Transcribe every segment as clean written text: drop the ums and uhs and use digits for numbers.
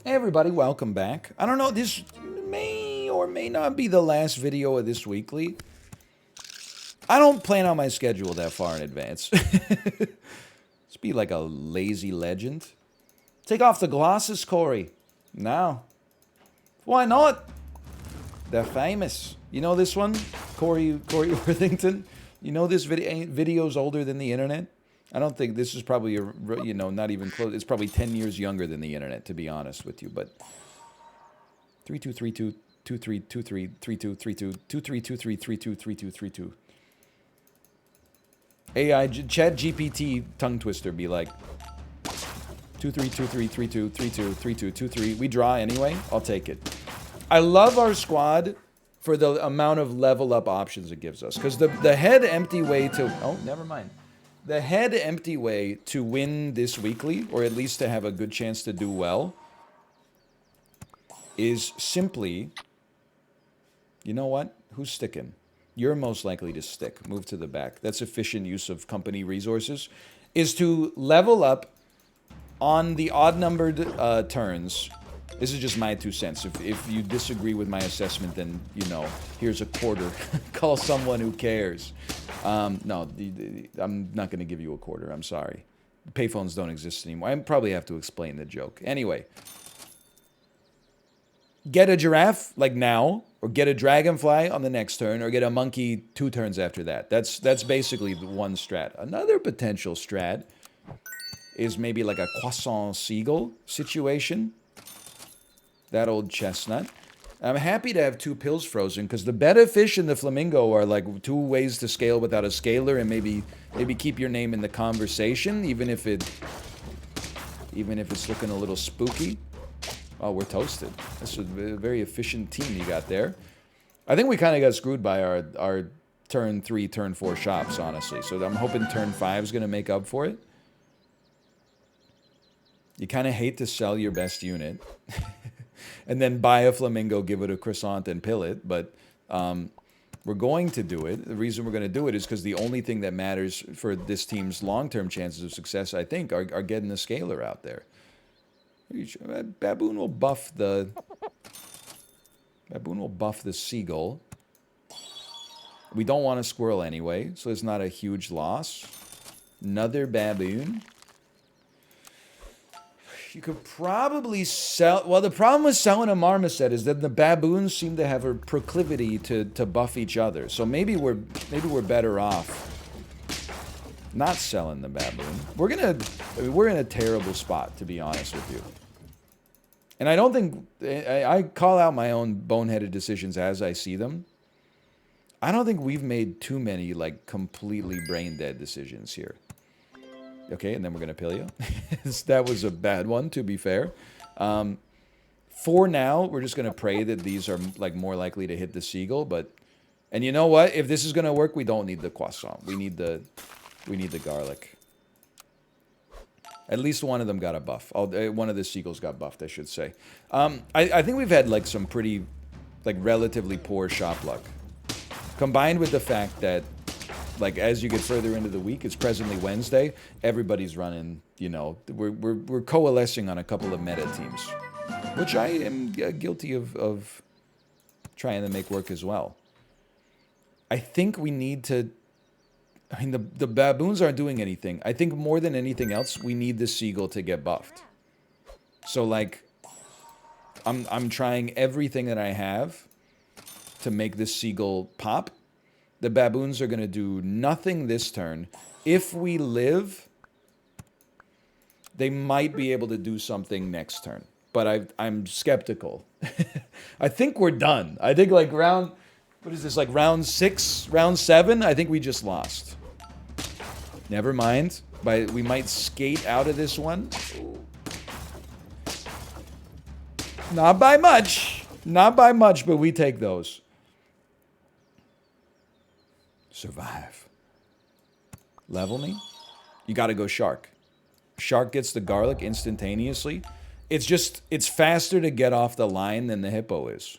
Hey everybody, welcome back. I don't know, this may or may not be the last video of this weekly. I don't plan on my schedule that far in advance. Let's be like a lazy legend. Take off the glasses, Corey. Now. Why not? They're famous. You know this one? Corey Worthington? You know this video's older than the internet? I don't think this is probably, not even close. It's probably 10 years younger than the internet, to be honest with you. But 3232 2323 3232 2323 3232 AI Chat GPT tongue twister be like 232332323223. We draw anyway. I'll take it. I love our squad for the amount of level up options it gives us, because the head empty way to never mind. The head empty way to win this weekly, or at least to have a good chance to do well, is simply, you know what? Who's sticking? You're most likely to stick. Move to the back. That's efficient use of company resources. Is to level up on the odd-numbered turns. This is just my 2 cents. If you disagree with my assessment, then, here's a quarter. Call someone who cares. No, I'm not going to give you a quarter. I'm sorry. Payphones don't exist anymore. I probably have to explain the joke. Anyway. Get a giraffe, like now, or get a dragonfly on the next turn, or get a monkey 2 turns after that. That's basically the one strat. Another potential strat is maybe like a croissant seagull situation. That old chestnut. I'm happy to have 2 pills frozen, because the betta fish and the flamingo are like 2 ways to scale without a scaler, and maybe keep your name in the conversation, even if it's looking a little spooky. Oh, we're toasted. That's a very efficient team you got there. I think we kind of got screwed by our turn 3, turn 4 shops, honestly. So I'm hoping turn 5 is going to make up for it. You kind of hate to sell your best unit and then buy a flamingo, give it a croissant, and pill it. But we're going to do it. The reason we're going to do it is because the only thing that matters for this team's long-term chances of success, I think, are getting the scaler out there. Baboon will buff the seagull. We don't want a squirrel anyway, so it's not a huge loss. Another baboon. You could probably sell... Well, the problem with selling a marmoset is that the baboons seem to have a proclivity to buff each other. So maybe we're better off not selling the baboon. We're in a terrible spot, to be honest with you. And I don't think... I call out my own boneheaded decisions as I see them. I don't think we've made too many, like, completely brain-dead decisions here. Okay, and then we're going to pill you. That was a bad one, to be fair. For now, we're just going to pray that these are, like, more likely to hit the seagull. And you know what? If this is going to work, we don't need the croissant. We need the garlic. At least one of them got a buff. One of the seagulls got buffed, I should say. I think we've had, like, some pretty, like, relatively poor shop luck. Combined with the fact that, like, as you get further into the week, it's presently Wednesday, everybody's running, we're coalescing on a couple of meta teams. Which I am guilty of trying to make work as well. I think we need to... I mean, the baboons aren't doing anything. I think more than anything else, we need the seagull to get buffed. So, like, I'm trying everything that I have to make this seagull pop. The baboons are going to do nothing this turn. If we live, they might be able to do something next turn. But I'm skeptical. I think we're done. I think, like, round... What is this, like round 6, round 7? I think we just lost. Never mind. We might skate out of this one. Not by much. Not by much, but we take those. Survive. Level me? You gotta go shark. Shark gets the garlic instantaneously. It's faster to get off the line than the hippo is.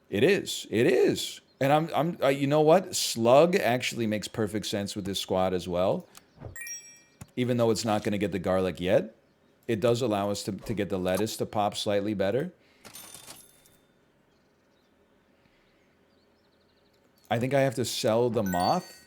It is. It is. And you know what? Slug actually makes perfect sense with this squad as well. Even though it's not going to get the garlic yet. it does allow us to get the lettuce to pop slightly better. I think I have to sell the moth.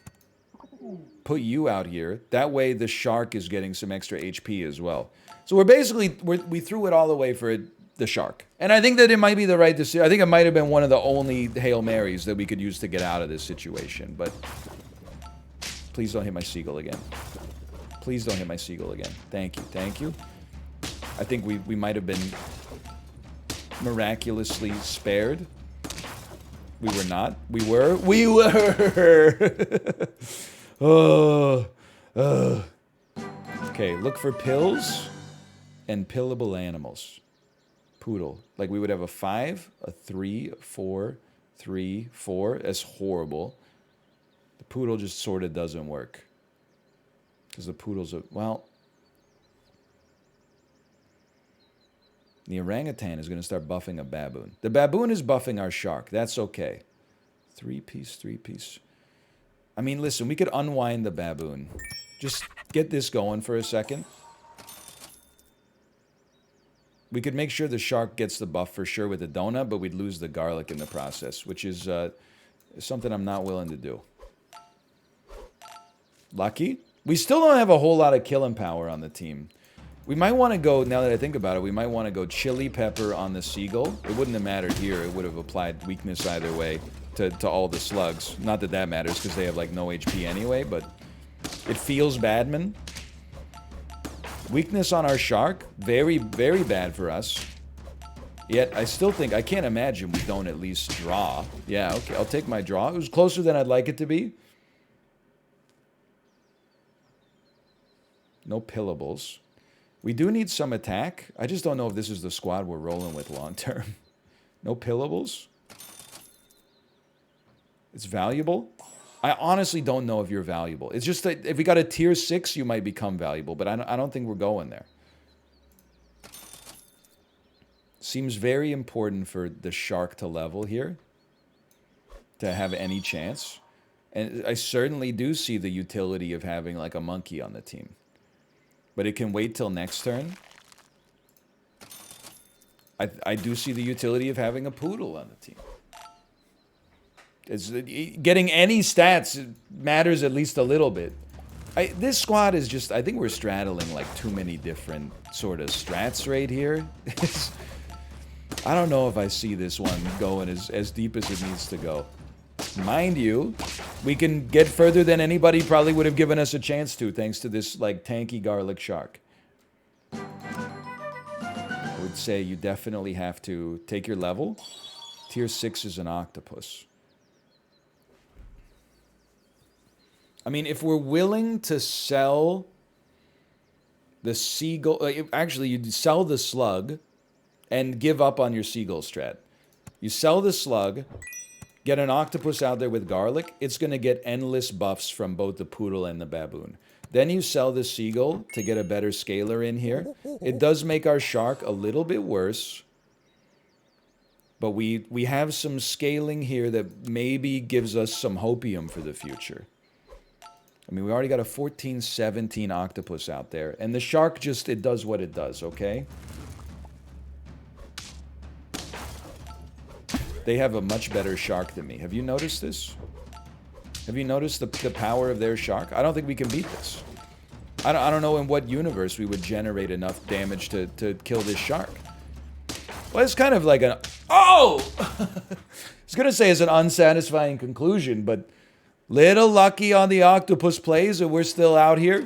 Put you out here. That way the shark is getting some extra HP as well. So we're basically, we threw it all away for the shark. And I think that it might be the right decision. I think it might have been one of the only Hail Marys that we could use to get out of this situation. But please don't hit my seagull again. Please don't hit my seagull again. Thank you. Thank you. I think we might have been miraculously spared. We were not. We were. We were. Okay, look for pills and pillable animals. Poodle. Like we would have a 5, a 3, a 4, 3, 4. That's horrible. The poodle just sort of doesn't work. Because the poodle's a... Well... The orangutan is going to start buffing a baboon. The baboon is buffing our shark. That's okay. 3-piece, 3-piece. I mean, listen, we could unwind the baboon. Just get this going for a second. We could make sure the shark gets the buff for sure with the donut, but we'd lose the garlic in the process, which is something I'm not willing to do. Lucky. We still don't have a whole lot of killing power on the team. We might want to go, now that I think about it, we might want to go chili pepper on the seagull. It wouldn't have mattered here. It would have applied weakness either way to all the slugs. Not that that matters because they have like no HP anyway, but it feels bad, man. Weakness on our shark, very, very bad for us. Yet, I still think, I can't imagine we don't at least draw. Yeah, okay, I'll take my draw. It was closer than I'd like it to be. No pillables. We do need some attack. I just don't know if this is the squad we're rolling with long term. No pillables. It's valuable. I honestly don't know if you're valuable. It's just that if we got a tier 6, you might become valuable, but I don't think we're going there. Seems very important for the shark to level here, to have any chance. And I certainly do see the utility of having like a monkey on the team. But it can wait till next turn. I do see the utility of having a poodle on the team. It's, getting any stats matters at least a little bit. This squad is just... I think we're straddling like too many different sort of strats right here. I don't know if I see this one going as deep as it needs to go. Mind you, we can get further than anybody probably would have given us a chance to, thanks to this, like, tanky garlic shark. I would say you definitely have to take your level. Tier 6 is an octopus. I mean, if we're willing to sell the seagull... actually, you'd sell the slug and give up on your seagull strat. You sell the slug... Get an octopus out there with garlic, it's going to get endless buffs from both the poodle and the baboon. Then you sell the seagull to get a better scaler in here. It does make our shark a little bit worse. But we have some scaling here that maybe gives us some hopium for the future. I mean, we already got a 14-17 octopus out there. And the shark just, it does what it does, okay? They have a much better shark than me. Have you noticed this? Have you noticed the power of their shark? I don't think we can beat this. I don't know in what universe we would generate enough damage to kill this shark. Well, it's kind of like an... Oh! I was going to say it's an unsatisfying conclusion, but... Little lucky on the octopus plays and we're still out here.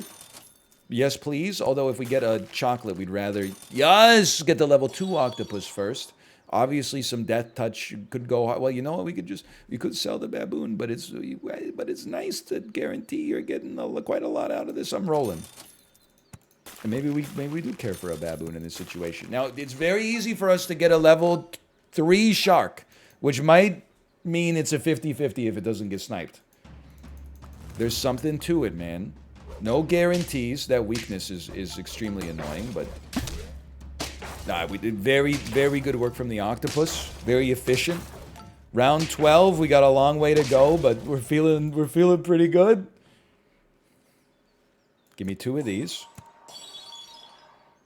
Yes, please. Although if we get a chocolate, we'd rather... Yes! Get the level 2 octopus first. Obviously, some death touch could go... Well, you know what? We could sell the baboon, but it's nice to guarantee you're getting quite a lot out of this. I'm rolling. And maybe we do care for a baboon in this situation. Now, it's very easy for us to get a level 3 shark, which might mean it's a 50-50 if it doesn't get sniped. There's something to it, man. No guarantees. That weakness is extremely annoying, but... Nah, we did very, very good work from the octopus. Very efficient. Round 12, we got a long way to go, but we're feeling pretty good. Give me 2 of these.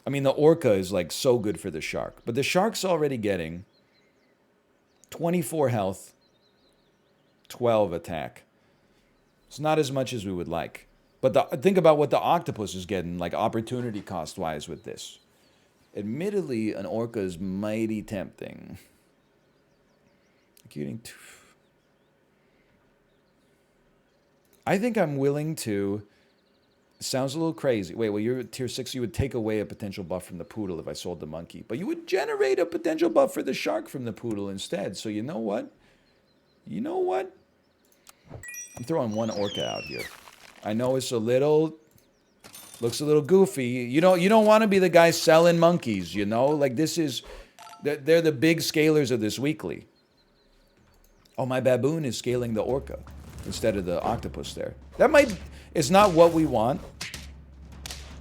I mean, the Orca is like so good for the shark. But the shark's already getting 24 health, 12 attack. It's not as much as we would like. But think about what the octopus is getting, like opportunity cost-wise with this. Admittedly, an Orca is mighty tempting. I think I'm willing to... Sounds a little crazy. Wait, well, you're at tier 6. You would take away a potential buff from the poodle if I sold the monkey. But you would generate a potential buff for the shark from the poodle instead. So you know what? You know what? I'm throwing one Orca out here. I know it's a little... Looks a little goofy. You don't want to be the guy selling monkeys, you know? Like, this is... They're the big scalers of this weekly. Oh, my baboon is scaling the Orca instead of the octopus there. That might... It's not what we want,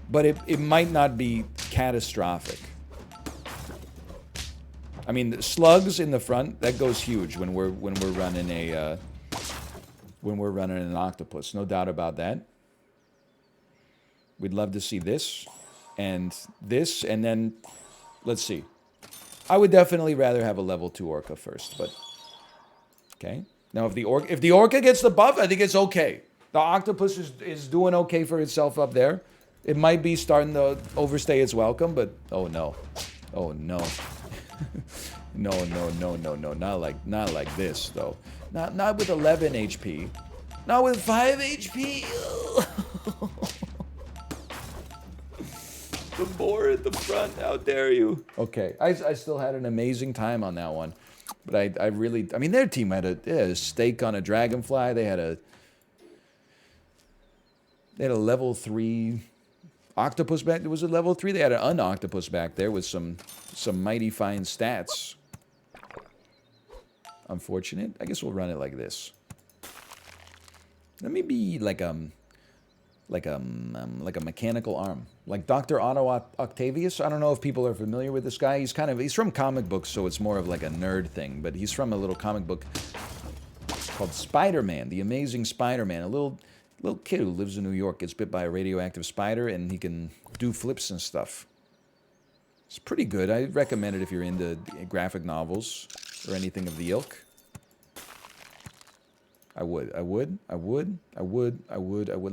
but it might not be catastrophic. I mean, the slugs in the front, that goes huge when we're running a when we're running an octopus. No doubt about that. We'd love to see this, and then let's see. I would definitely rather have a level 2 Orca first, but okay. Now, if the Orca gets the buff, I think it's okay. The octopus is doing okay for itself up there. It might be starting to overstay its welcome, but oh no. Oh no. No. Not like this though. Not with 11 HP. Not with 5 HP. The boar at the front, how dare you? Okay, I still had an amazing time on that one. But I mean, their team had a stake on a dragonfly. They had a level 3 octopus back. Was it level 3? They had an un-octopus back there with some mighty fine stats. Unfortunate. I guess we'll run it like this. Let me be like a mechanical arm, like Dr. Otto Octavius. I don't know if people are familiar with this guy. He's from comic books, so it's more of like a nerd thing. But he's from a little comic book called Spider-Man, The Amazing Spider-Man. A little kid who lives in New York gets bit by a radioactive spider, and he can do flips and stuff. It's pretty good. I recommend it if you're into graphic novels or anything of the ilk. I would. Let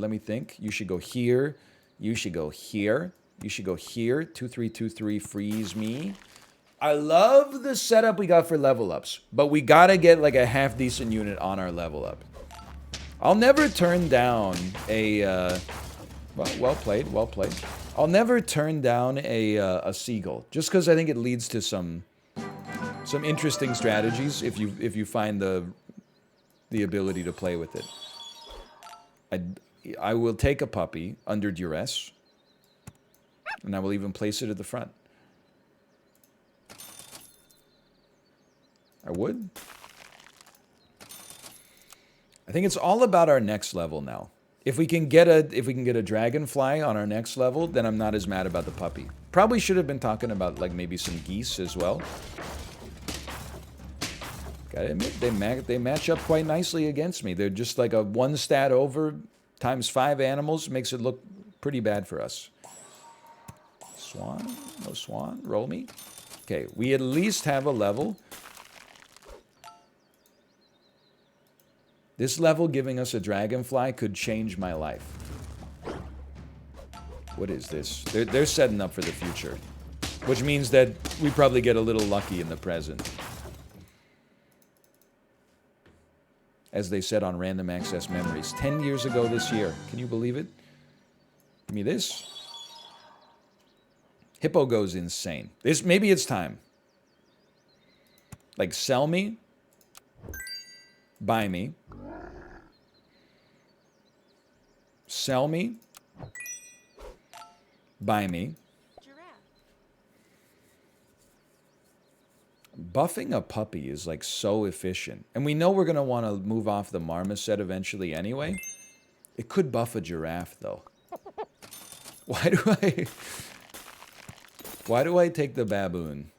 me think. You should go here. You should go here. You should go here. 2323, freeze me. I love the setup we got for level ups, but we gotta get like a half decent unit on our level up. I'll never turn down a, well played. I'll never turn down a seagull, just because I think it leads to some interesting strategies if you find the ability to play with it. I will take a puppy under duress, and I will even place it at the front. I would. I think it's all about our next level now. If we can get a dragonfly on our next level, then I'm not as mad about the puppy. Probably should have been talking about like maybe some geese as well. Gotta admit, they match up quite nicely against me. They're just like a 1 stat over times 5 animals. Makes it look pretty bad for us. Swan? No swan? Roll me? Okay, we at least have a level. This level giving us a dragonfly could change my life. What is this? They're setting up for the future. Which means that we probably get a little lucky in the present. As they said on Random Access Memories. 10 years ago this year. Can you believe it? Give me this. Hippo goes insane. Maybe it's time. Like, sell me. Buy me. Sell me. Buy me. Buffing a puppy is like so efficient. And we know we're going to want to move off the marmoset eventually anyway. It could buff a giraffe though. Why do I take the baboon?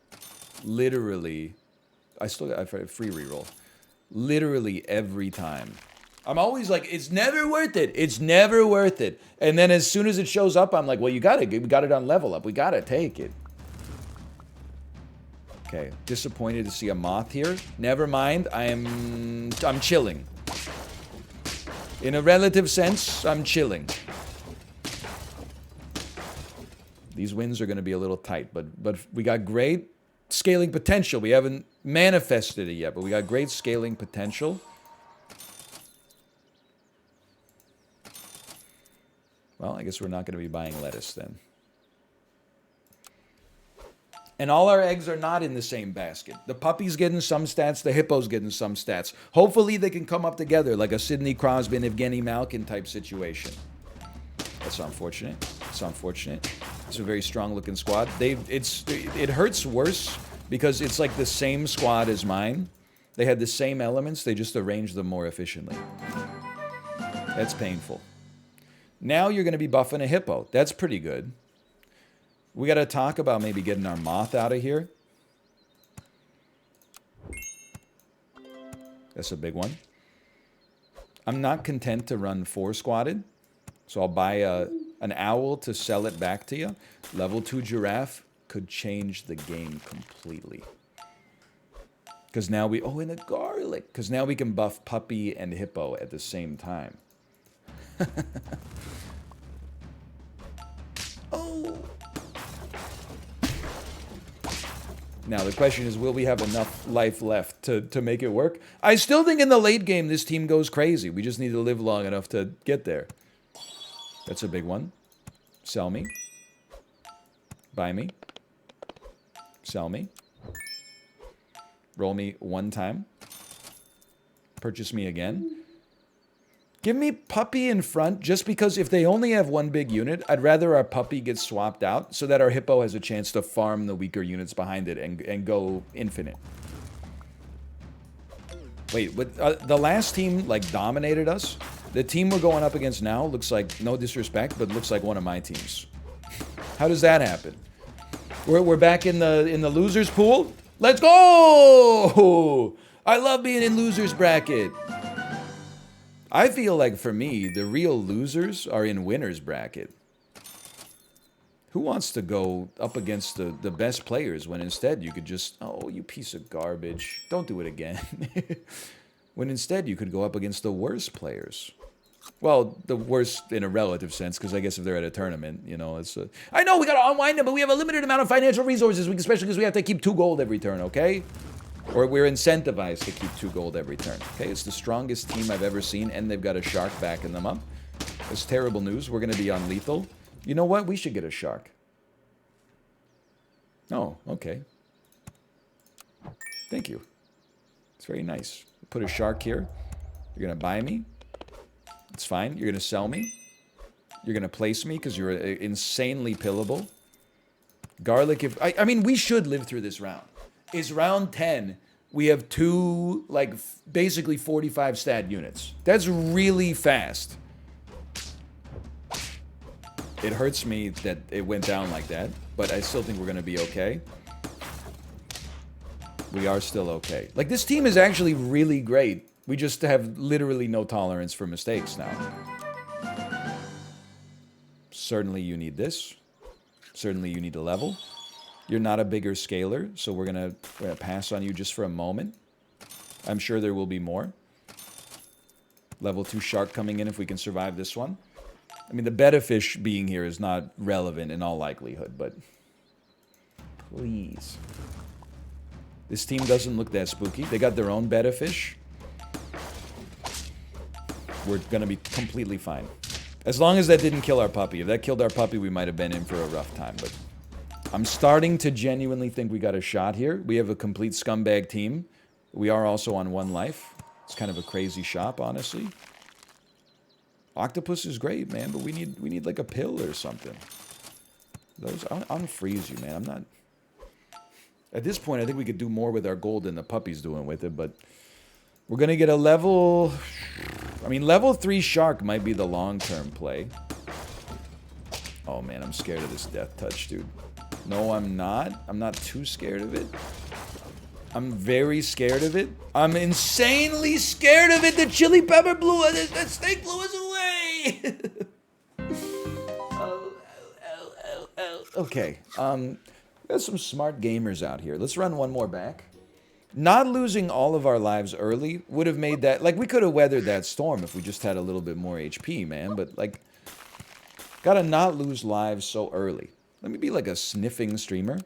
Literally, I free reroll. Literally every time I'm always like, it's never worth it. It's never worth it. And then as soon as it shows up, I'm like, well, we got it on level up. We got to take it. Okay, disappointed to see a moth here. Never mind, I'm chilling. In a relative sense, I'm chilling. These wins are going to be a little tight, but we got great scaling potential. We haven't manifested it yet, but we got great scaling potential. Well, I guess we're not going to be buying lettuce then. And all our eggs are not in the same basket. The puppy's getting some stats, the hippo's getting some stats. Hopefully they can come up together like a Sidney Crosby and Evgeny Malkin type situation. That's unfortunate. It's unfortunate. It's a very strong looking squad. It hurts worse because it's like the same squad as mine. They had the same elements, they just arranged them more efficiently. That's painful. Now you're going to be buffing a hippo. That's pretty good. We got to talk about maybe getting our moth out of here. That's a big one. I'm not content to run 4 squatted. So I'll buy an owl to sell it back to you. Level 2 giraffe could change the game completely. Because now we... Oh, and a garlic. Because now we can buff puppy and hippo at the same time. Oh. Now the question is, will we have enough life left to make it work? I still think in the late game this team goes crazy. We just need to live long enough to get there. That's a big one. Sell me. Buy me. Sell me. Roll me 1 time. Purchase me again. Give me puppy in front, just because if they only have 1 big unit, I'd rather our puppy get swapped out so that our hippo has a chance to farm the weaker units behind it and go infinite. Wait, the last team, like, dominated us? The team we're going up against now looks like, no disrespect, but looks like one of my teams. How does that happen? We're back in the losers pool? Let's go! I love being in losers bracket. I feel like, for me, the real losers are in winners bracket. Who wants to go up against the best players when instead you could just... Oh, you piece of garbage. Don't do it again. When instead you could go up against the worst players. Well, the worst in a relative sense, because I guess if they're at a tournament, you know, it's... I know we got to unwind them, but we have a limited amount of financial resources, especially because we have to keep 2 gold every turn, okay? Or we're incentivized to keep 2 gold every turn. Okay, it's the strongest team I've ever seen, and they've got a shark backing them up. It's terrible news. We're going to be on lethal. You know what? We should get a shark. Oh, okay. Thank you. It's very nice. Put a shark here. You're going to buy me. It's fine. You're going to sell me. You're going to place me because you're insanely pillable. Garlic, if... I mean, we should live through this round. Is round 10, we have 2, like, basically 45 stat units. That's really fast. It hurts me that it went down like that, but I still think we're going to be okay. We are still okay. Like, this team is actually really great. We just have literally no tolerance for mistakes now. Certainly you need this. Certainly you need to level. You're not a bigger scaler, so we're gonna pass on you just for a moment. I'm sure there will be more. Level 2 shark coming in if we can survive this one. I mean, the betta fish being here is not relevant in all likelihood, but... Please. This team doesn't look that spooky. They got their own betta fish. We're gonna be completely fine. As long as that didn't kill our puppy. If that killed our puppy, we might have been in for a rough time, but... I'm starting to genuinely think we got a shot here. We have a complete scumbag team. We are also on 1 life. It's kind of a crazy shop, honestly. Octopus is great, man, but we need like a pill or something. Those I'll unfreeze you, man. I'm not... At this point, I think we could do more with our gold than the puppy's doing with it, but... We're gonna get a level... I mean, level 3 shark might be the long-term play. Oh, man, I'm scared of this death touch, dude. No, I'm not. I'm not too scared of it. I'm very scared of it. I'm insanely scared of it. The chili pepper blew it. That steak blew us away. Okay. There's some smart gamers out here. Let's run one more back. Not losing all of our lives early would have made that... Like, we could have weathered that storm if we just had a little bit more HP, man. But, like, gotta not lose lives so early. Let me be, like, a sniffing streamer.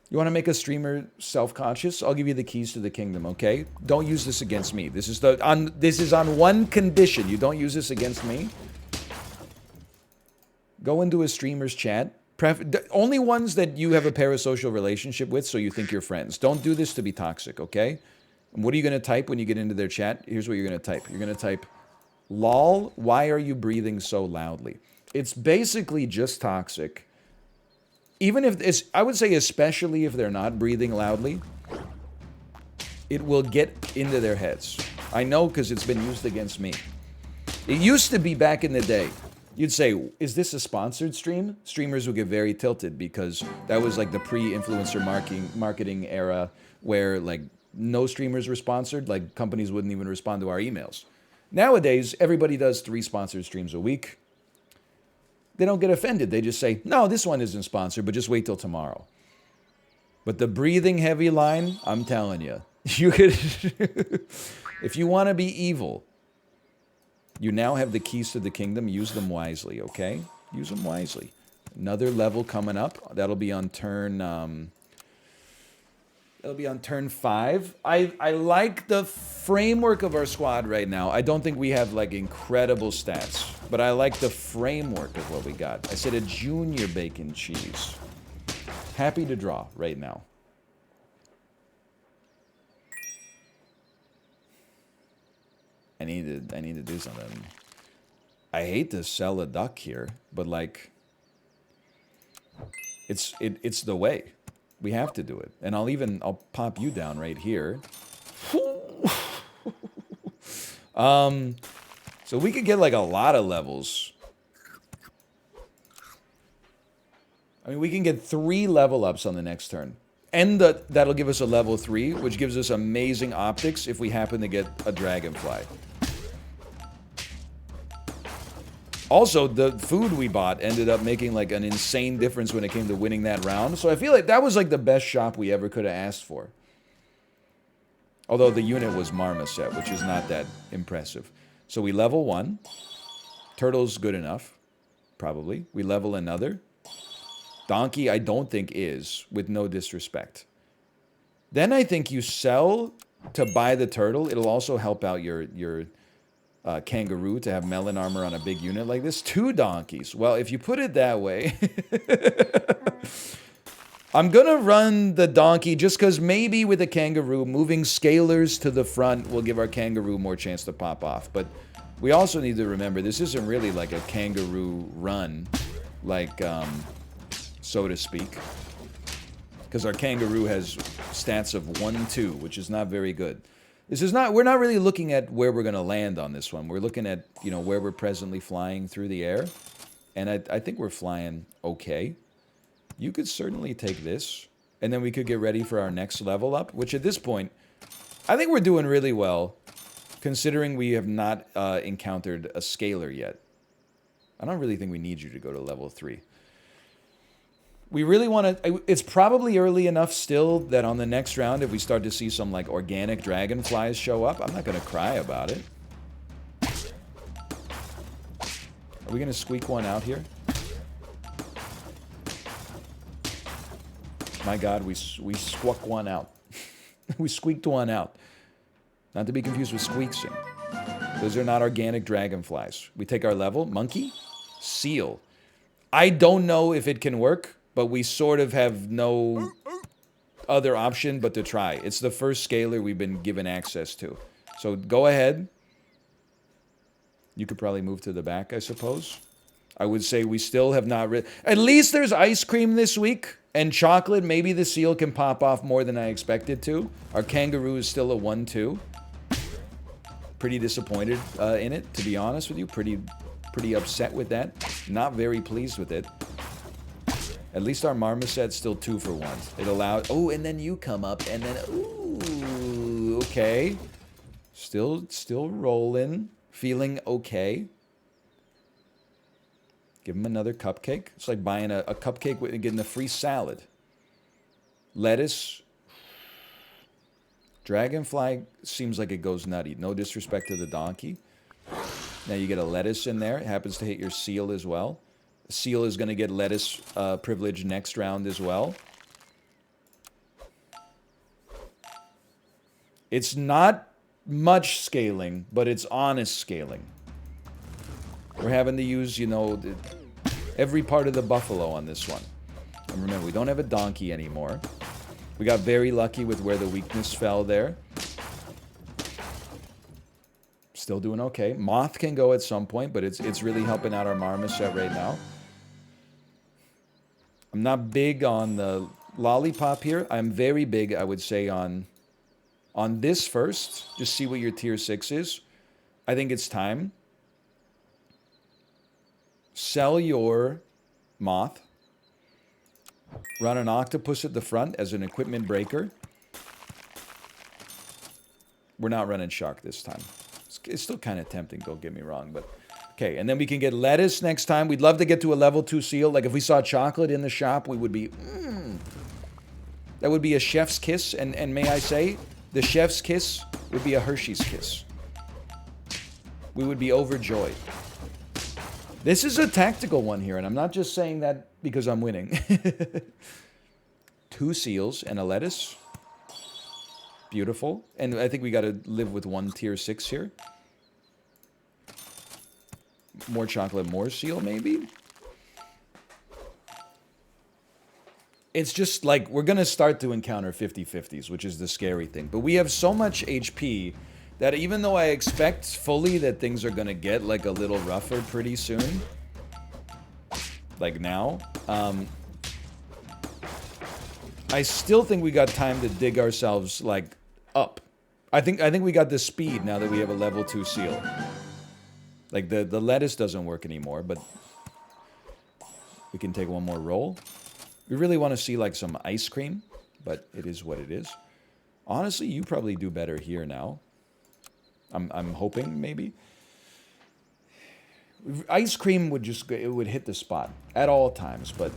You want to make a streamer self-conscious? I'll give you the keys to the kingdom, okay? Don't use this against me. This is on one condition. You don't use this against me. Go into a streamer's chat. Only ones that you have a parasocial relationship with, so you think you're friends. Don't do this to be toxic, okay? And what are you going to type when you get into their chat? Here's what you're going to type. You're going to type, "Lol, why are you breathing so loudly?" It's basically just toxic. Even if it's, I would say especially if they're not breathing loudly, it will get into their heads. I know because it's been used against me. It used to be back in the day. You'd say, is this a sponsored stream? Streamers would get very tilted because that was like the pre-influencer marketing era where like no streamers were sponsored. Like companies wouldn't even respond to our emails. Nowadays, everybody does 3 sponsored streams a week. They don't get offended. They just say, no, this one isn't sponsored, but just wait till tomorrow. But the breathing heavy line, I'm telling you, you could, if you want to be evil, you now have the keys to the kingdom. Use them wisely, okay? Use them wisely. Another level coming up. That'll be on turn, that'll be on turn 5. I like the framework of our squad right now. I don't think we have like incredible stats, but I like the framework of what we got. I said a junior bacon cheese. Happy to draw right now. I need to do something. I hate to sell a duck here, but like it's the way. We have to do it. And I'll pop you down right here. So we could get like a lot of levels. I mean, we can get 3 level ups on the next turn. And that'll give us a level 3, which gives us amazing optics if we happen to get a dragonfly. Also, the food we bought ended up making like an insane difference when it came to winning that round. So I feel like that was like the best shop we ever could have asked for. Although the unit was marmoset, which is not that impressive. So we level 1. Turtle's good enough, probably. We level another. Donkey, I don't think is, with no disrespect. Then I think you sell to buy the turtle. It'll also help out your kangaroo to have melon armor on a big unit like this. 2 donkeys. Well, if you put it that way... I'm gonna run the donkey just because maybe with a kangaroo, moving scalers to the front will give our kangaroo more chance to pop off. But we also need to remember, this isn't really like a kangaroo run, like, so to speak. Because our kangaroo has stats of 1-2, which is not very good. This is not, we're not really looking at where we're gonna land on this one. We're looking at, you know, where we're presently flying through the air. And I think we're flying okay. You could certainly take this, and then we could get ready for our next level up, which at this point, I think we're doing really well, considering we have not encountered a scaler yet. I don't really think we need you to go to level 3. We really want to... It's probably early enough still that on the next round, if we start to see some, like, organic dragonflies show up, I'm not going to cry about it. Are we going to squeak one out here? My God, we squawk one out. We squeaked one out. Not to be confused with squeaksing. Those are not organic dragonflies. We take our level. Monkey? Seal. I don't know if it can work, but we sort of have no other option but to try. It's the first scaler we've been given access to. So go ahead. You could probably move to the back, I suppose. I would say we still have not... At least there's ice cream this week. And chocolate, maybe the seal can pop off more than I expected to. Our kangaroo is still a 1-2. Pretty disappointed in it, to be honest with you. Pretty upset with that. Not very pleased with it. At least our marmoset's still 2 for 1. It allowed... Oh, and then you come up, and then... Ooh, okay. Still rolling. Feeling okay. Give him another cupcake. It's like buying a cupcake and getting a free salad. Lettuce. Dragonfly seems like it goes nutty. No disrespect to the donkey. Now you get a lettuce in there. It happens to hit your seal as well. Seal is going to get lettuce privilege next round as well. It's not much scaling, but it's honest scaling. We're having to use, you know, every part of the buffalo on this one. And remember, we don't have a donkey anymore. We got very lucky with where the weakness fell there. Still doing okay. Moth can go at some point, but it's really helping out our marmoset right now. I'm not big on the lollipop here. I'm very big, I would say, on this first. Just see what your tier 6 is. I think it's time. Sell your moth. Run an octopus at the front as an equipment breaker. We're not running shark this time. It's still kind of tempting, don't get me wrong, but... Okay, and then we can get lettuce next time. We'd love to get to a level 2 seal. Like, if we saw chocolate in the shop, we would be... That would be a chef's kiss, and may I say, the chef's kiss would be a Hershey's kiss. We would be overjoyed. This is a tactical one here, and I'm not just saying that because I'm winning. 2 seals and a lettuce. Beautiful. And I think we got to live with 1 tier 6 here. More chocolate, more seal, maybe? It's just like, we're going to start to encounter 50-50s, which is the scary thing. But we have so much HP that even though I expect fully that things are going to get like a little rougher pretty soon, like now, I still think we got time to dig ourselves like up. I think we got the speed now that we have a level 2 seal. Like the lettuce doesn't work anymore, but we can take one more roll. We really want to see like some ice cream, but it is what it is. Honestly, you probably do better here now. I'm hoping, maybe. Ice cream would just, it would hit the spot at all times, but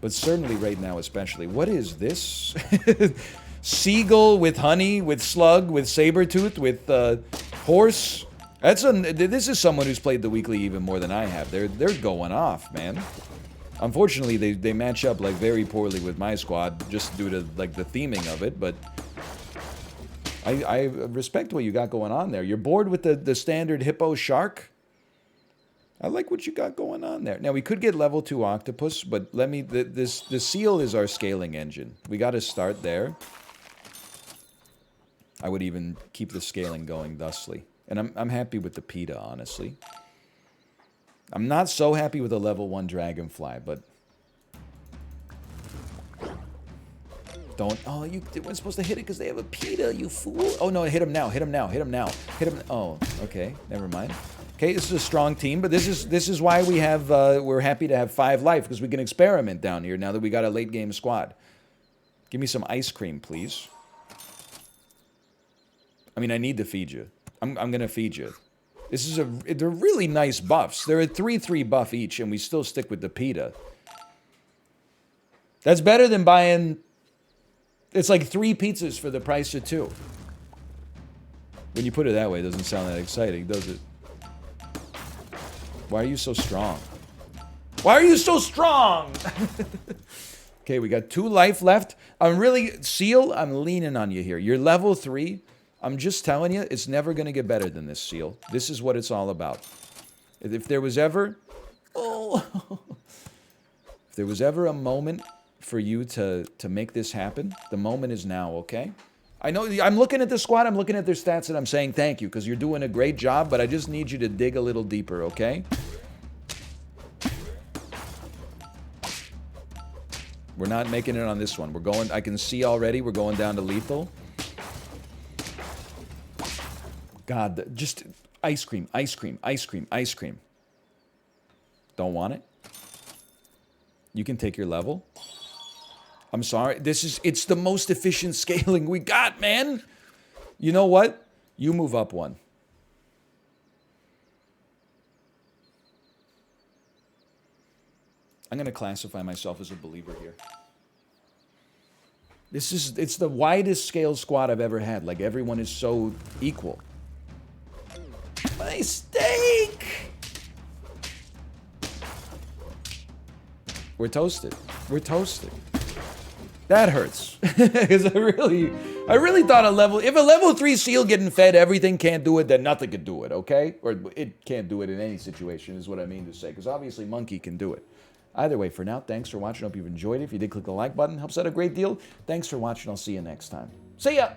certainly right now especially. What is this? Seagull with honey, with slug, with saber-tooth, with horse. This is someone who's played the weekly even more than I have. They're going off, man. Unfortunately, they match up like very poorly with my squad just due to like the theming of it, but I respect what you got going on there. You're bored with the standard hippo shark? I like what you got going on there. Now, we could get level 2 octopus, but the seal is our scaling engine. We got to start there. I would even keep the scaling going thusly. And I'm happy with the PETA, honestly. I'm not so happy with a level 1 dragonfly, but... Don't... Oh, you weren't supposed to hit it because they have a PETA, you fool. Oh, no, hit him now, hit him now, hit him now. Hit him... Oh, okay, never mind. Okay, this is a strong team, but this is why we have... we're happy to have 5 life, because we can experiment down here now that we got a late-game squad. Give me some ice cream, please. I mean, I need to feed you. I'm going to feed you. This is they're really nice buffs. They're a 3/3 buff each, and we still stick with the PETA. That's better than buying... It's like 3 pizzas for the price of 2. When you put it that way, it doesn't sound that exciting, does it? Why are you so strong? Why are you so strong? Okay, we got 2 life left. I'm really... Seal, I'm leaning on you here. You're level 3. I'm just telling you, it's never going to get better than this, Seal. This is what it's all about. If there was ever... Oh! If there was ever a moment for you to make this happen, the moment is now, okay? I know, I'm looking at the squad, I'm looking at their stats, and I'm saying thank you, because you're doing a great job, but I just need you to dig a little deeper, okay? We're not making it on this one. We're going... I can see already we're going down to lethal. God, just ice cream, ice cream, ice cream, ice cream. Don't want it? You can take your level. I'm sorry. It's the most efficient scaling we got, man. You know what? You move up one. I'm going to classify myself as a believer here. It's the widest scale squad I've ever had. Like, everyone is so equal. My steak! We're toasted. We're toasted. That hurts. Because I really thought if a level 3 seal getting fed everything can't do it, then nothing could do it, okay? Or it can't do it in any situation is what I mean to say. Because obviously Monkey can do it. Either way, for now, thanks for watching. Hope you've enjoyed it. If you did, click the like button. Helps out a great deal. Thanks for watching. I'll see you next time. See ya!